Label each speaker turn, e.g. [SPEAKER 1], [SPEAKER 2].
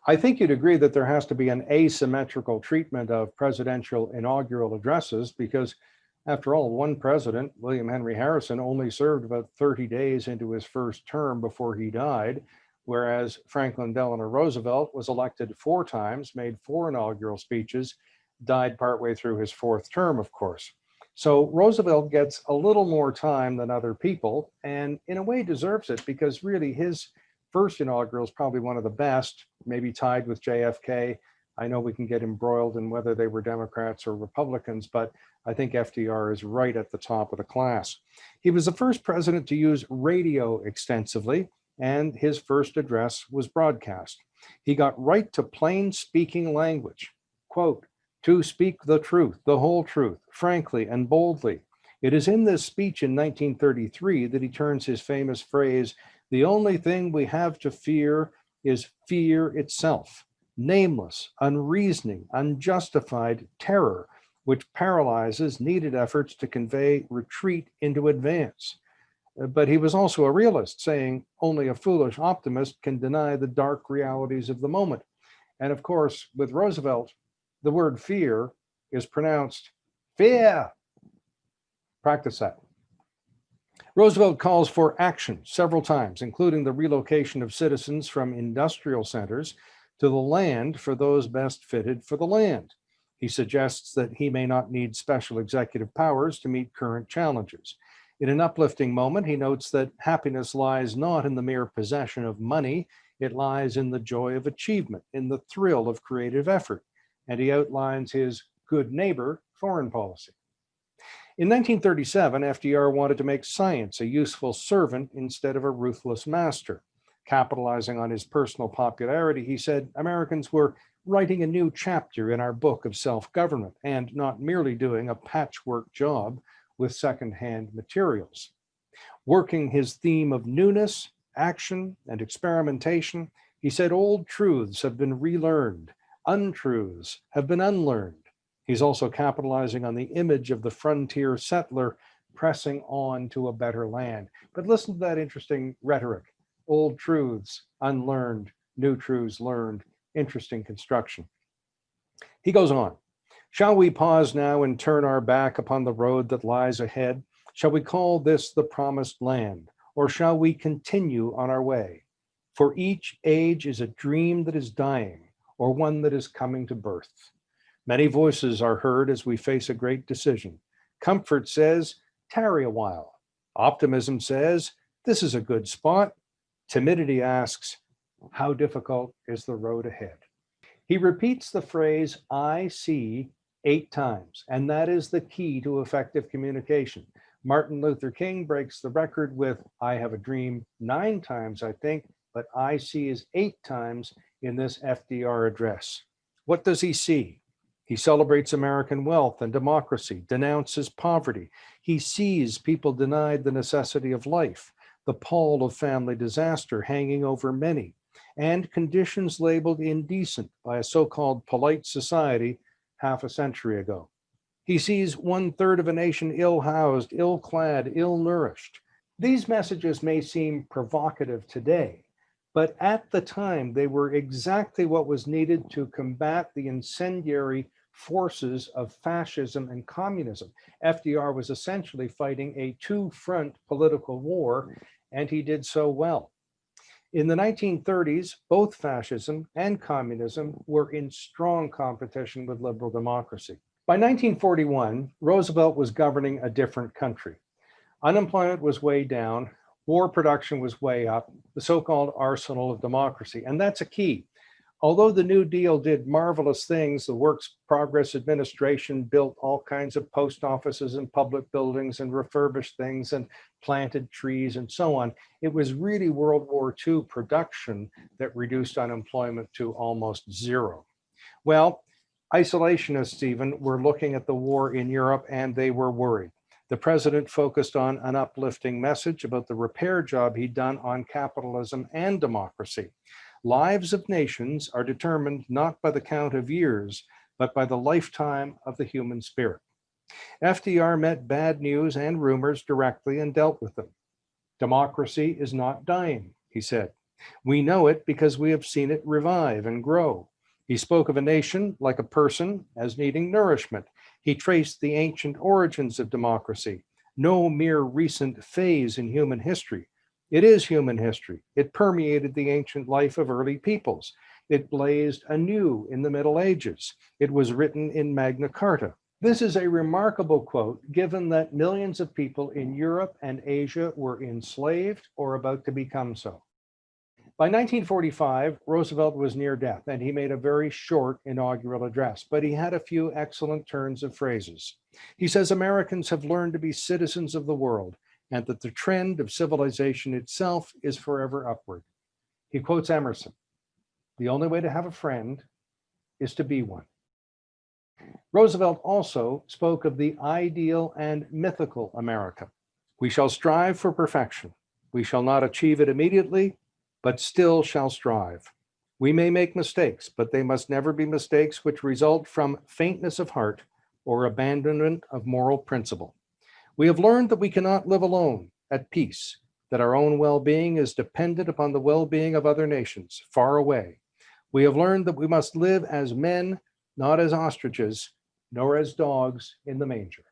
[SPEAKER 1] I think you'd agree that there has to be an asymmetrical treatment of presidential inaugural addresses because, after all, one president, William Henry Harrison, only served about 30 days into his first term before he died, whereas Franklin Delano Roosevelt was elected 4 times, made 4 inaugural speeches, died partway through his fourth term, of course. So Roosevelt gets a little more time than other people, and in a way deserves it because really his first inaugural is probably one of the best, maybe tied with JFK. I know we can get embroiled in whether they were Democrats or Republicans, but I think FDR is right at the top of the class. He was the first president to use radio extensively, and his first address was broadcast. He got right to plain speaking language. Quote, to speak the truth, the whole truth, frankly and boldly. It is in this speech in 1933 that he turns his famous phrase, the only thing we have to fear is fear itself, nameless, unreasoning, unjustified terror, which paralyzes needed efforts to convey retreat into advance. But he was also a realist, saying only a foolish optimist can deny the dark realities of the moment. And of course, with Roosevelt, the word fear is pronounced fear. Practice that. Roosevelt calls for action several times, including the relocation of citizens from industrial centers to the land for those best fitted for the land. He suggests that he may not need special executive powers to meet current challenges. In an uplifting moment, he notes that happiness lies not in the mere possession of money, it lies in the joy of achievement, in the thrill of creative effort. And he outlines his good neighbor foreign policy. In 1937, FDR wanted to make science a useful servant instead of a ruthless master. Capitalizing on his personal popularity, he said Americans were writing a new chapter in our book of self-government and not merely doing a patchwork job with secondhand materials. Working his theme of newness, action, and experimentation, he said old truths have been relearned, untruths have been unlearned. He's also capitalizing on the image of the frontier settler pressing on to a better land. But listen to that interesting rhetoric. Old truths unlearned, new truths learned. Interesting construction. He goes on. Shall we pause now and turn our back upon the road that lies ahead? Shall we call this the promised land? Or shall we continue on our way? For each age is a dream that is dying, or one that is coming to birth. Many voices are heard as we face a great decision. Comfort says, tarry a while. Optimism says, this is a good spot. Timidity asks, how difficult is the road ahead? He repeats the phrase, I see, 8 times, and that is the key to effective communication. Martin Luther King breaks the record with, I have a dream 9 times, I think, but I see is 8 times in this FDR address. What does he see? He celebrates American wealth and democracy, denounces poverty. He sees people denied the necessity of life, the pall of family disaster hanging over many, and conditions labeled indecent by a so-called polite society half a century ago. He sees 1/3 of a nation ill-housed, ill-clad, ill-nourished. These messages may seem provocative today, but at the time they were exactly what was needed to combat the incendiary forces of fascism and communism. FDR was essentially fighting a 2-front political war, and he did so well. In the 1930s, both fascism and communism were in strong competition with liberal democracy. By 1941, Roosevelt was governing a different country. Unemployment was way down, war production was way up, the so-called arsenal of democracy, and that's a key. Although the New Deal did marvelous things, the Works Progress Administration built all kinds of post offices and public buildings and refurbished things and planted trees and so on, it was really World War II production that reduced unemployment to almost zero. Well, isolationists even were looking at the war in Europe and they were worried. The president focused on an uplifting message about the repair job he'd done on capitalism and democracy. Lives of nations are determined not by the count of years, but by the lifetime of the human spirit. FDR met bad news and rumors directly and dealt with them. Democracy is not dying, he said. We know it because we have seen it revive and grow. He spoke of a nation like a person as needing nourishment. He traced the ancient origins of democracy, no mere recent phase in human history. It is human history. It permeated the ancient life of early peoples. It blazed anew in the Middle Ages. It was written in Magna Carta. This is a remarkable quote, given that millions of people in Europe and Asia were enslaved or about to become so. By 1945, Roosevelt was near death, and he made a very short inaugural address, but he had a few excellent turns of phrases. He says Americans have learned to be citizens of the world, and that the trend of civilization itself is forever upward. He quotes Emerson, "The only way to have a friend is to be one." Roosevelt also spoke of the ideal and mythical America. "We shall strive for perfection. We shall not achieve it immediately, but still shall strive. We may make mistakes, but they must never be mistakes which result from faintness of heart or abandonment of moral principle. We have learned that we cannot live alone, at peace, that our own well-being is dependent upon the well-being of other nations, far away. We have learned that we must live as men, not as ostriches, nor as dogs in the manger."